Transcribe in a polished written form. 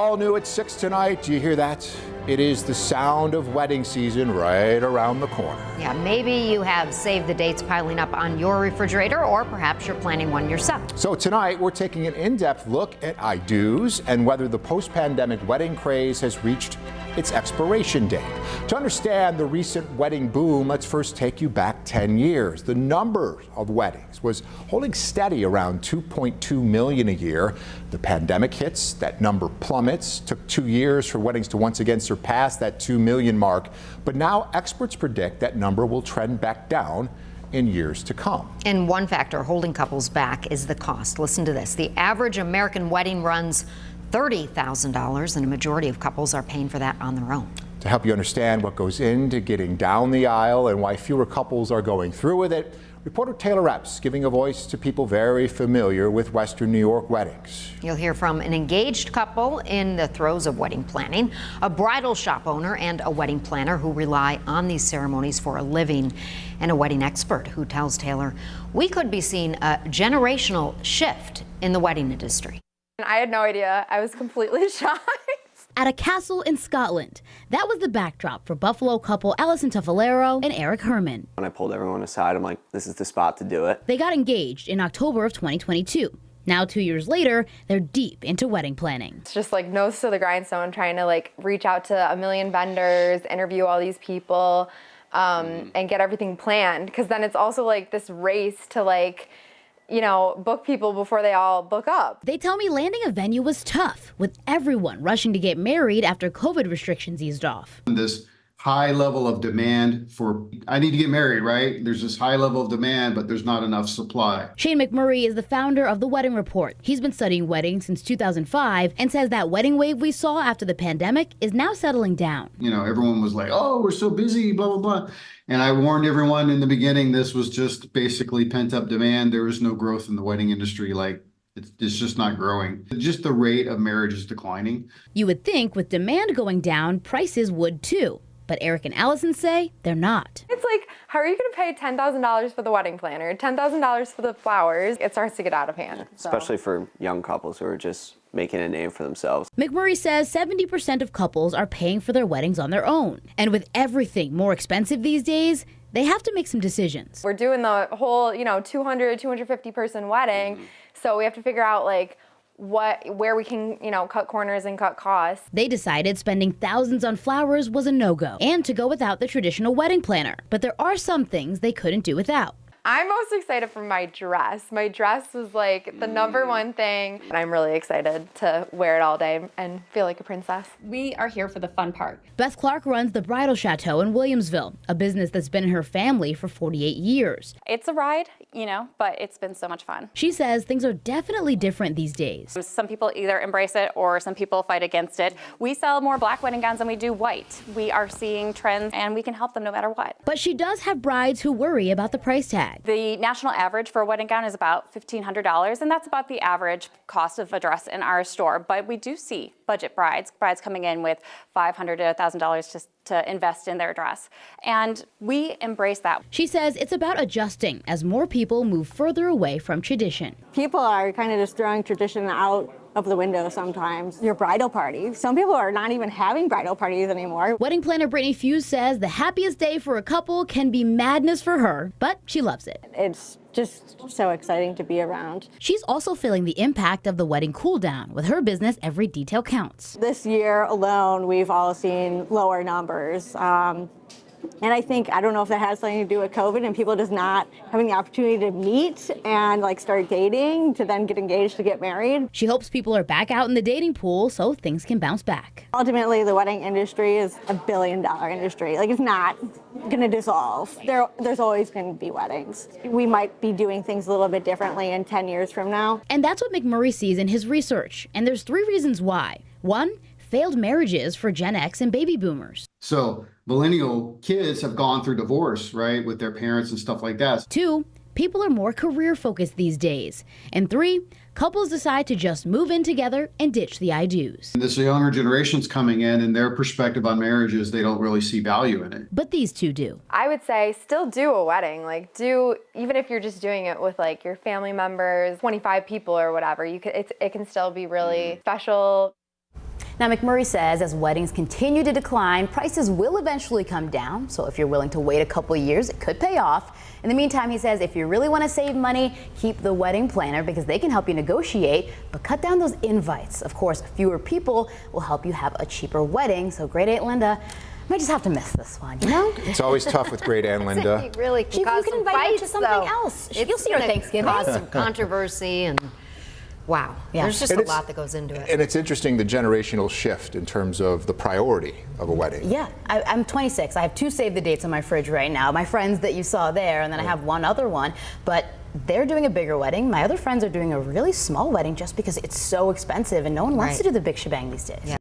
all new at 6 tonight. Do you hear that? It is the sound of wedding season right around the corner. Yeah, maybe you have save the dates piling up on your refrigerator, or perhaps you're planning one yourself. So tonight we're taking an in-depth look at I-dos and whether the post-pandemic wedding craze has reached its expiration date. To understand the recent wedding boom, let's first take you back 10 years. The number of weddings was holding steady around 2.2 million a year. The pandemic hits, that number plummets. Took 2 years for weddings to once again surpass that 2 million mark. But now experts predict that number will trend back down in years to come. And one factor holding couples back is the cost. Listen to this. The average American wedding runs $30,000, and a majority of couples are paying for that on their own. To help you understand what goes into getting down the aisle and why fewer couples are going through with it, reporter Taylor Epps giving a voice to people very familiar with Western New York weddings. You'll hear from an engaged couple in the throes of wedding planning, a bridal shop owner and a wedding planner who rely on these ceremonies for a living, and a wedding expert who tells Taylor we could be seeing a generational shift in the wedding industry. I had no idea. I was completely shocked. At a castle in Scotland. That was the backdrop for Buffalo couple Allison Tuffolero and Eric Herman. When I pulled everyone aside, I'm like, this is the spot to do it. They got engaged in October of 2022. Now, 2 years later, they're deep into wedding planning. It's just like nose to the grindstone, trying to like reach out to a million vendors, interview all these people, and get everything planned. Because then it's also like this race to like, you know, book people before they all book up. They tell me landing a venue was tough, with everyone rushing to get married after COVID restrictions eased off. This high level of demand for, I need to get married, right? There's this high level of demand, but there's not enough supply. Shane McMurray is the founder of The Wedding Report. He's been studying weddings since 2005 and says that wedding wave we saw after the pandemic is now settling down. You know, everyone was like, oh, we're so busy, blah, blah, blah. And I warned everyone in the beginning, this was just basically pent up demand. There was no growth in the wedding industry. Like, it's just not growing. Just the rate of marriage is declining. You would think with demand going down, prices would too. But Eric and Allison say they're not. It's like, how are you going to pay $10,000 for the wedding planner, $10,000 for the flowers? It starts to get out of hand. Especially for young couples who are just making a name for themselves. McMurray says 70% of couples are paying for their weddings on their own. And with everything more expensive these days, they have to make some decisions. We're doing the whole, 200, 250 person wedding. So we have to figure out like, where we can, cut corners and cut costs. They decided spending thousands on flowers was a no-go and to go without the traditional wedding planner. But there are some things they couldn't do without. I'm most excited for my dress. My dress was like the #1 thing. And I'm really excited to wear it all day and feel like a princess. We are here for the fun part. Beth Clark runs the Bridal Chateau in Williamsville, a business that's been in her family for 48 years. It's a ride, but it's been so much fun. She says things are definitely different these days. Some people either embrace it or some people fight against it. We sell more black wedding gowns than we do white. We are seeing trends and we can help them no matter what. But she does have brides who worry about the price tag. The national average for a wedding gown is about $1,500, and that's about the average cost of a dress in our store. But we do see budget brides coming in with $500 to $1,000 just to invest in their dress. And we embrace that. She says it's about adjusting as more people move further away from tradition. People are kind of just throwing tradition out of the window sometimes. Your bridal party. Some people are not even having bridal parties anymore. Wedding planner Brittany Fuse says the happiest day for a couple can be madness for her, but she loves it. It's just so exciting to be around. She's also feeling the impact of the wedding cool down. With her business, every detail counts. This year alone, we've all seen lower numbers. And I don't know if that has something to do with COVID and people just not having the opportunity to meet and start dating to then get engaged to get married. She hopes people are back out in the dating pool so things can bounce back. Ultimately, the wedding industry is a billion-dollar industry. It's not going to dissolve. There's always going to be weddings. We might be doing things a little bit differently in 10 years from now. And that's what McMurray sees in his research. And there's 3 reasons why. 1, failed marriages for Gen X and baby boomers. So millennial kids have gone through divorce, right, with their parents and stuff like that. 2, people are more career focused these days. And 3, couples decide to just move in together and ditch the I-dos. And this younger generation's coming in and their perspective on marriages, they don't really see value in it. But these two do. I would say still do a wedding. Even if you're just doing it with your family members, 25 people or whatever, it can still be really special. Now, McMurray says as weddings continue to decline, prices will eventually come down. So if you're willing to wait a couple of years, it could pay off. In the meantime, he says if you really want to save money, keep the wedding planner because they can help you negotiate, but cut down those invites. Of course, fewer people will help you have a cheaper wedding. So Great Aunt Linda might just have to miss this one, you know? It's always tough with Great Aunt Linda. It really can cause you can some invite her fights, to something though. else. You'll see her at Thanksgiving. Cause some controversy and wow. Yeah. There's just And a lot that goes into it. And it's interesting the generational shift in terms of the priority of a wedding. Yeah, I'm 26. I have 2 save the dates on my fridge right now. My friends that you saw there, and then I have one other one. But they're doing a bigger wedding. My other friends are doing a really small wedding just because it's so expensive and no one wants to do the big shebang these days. Yeah.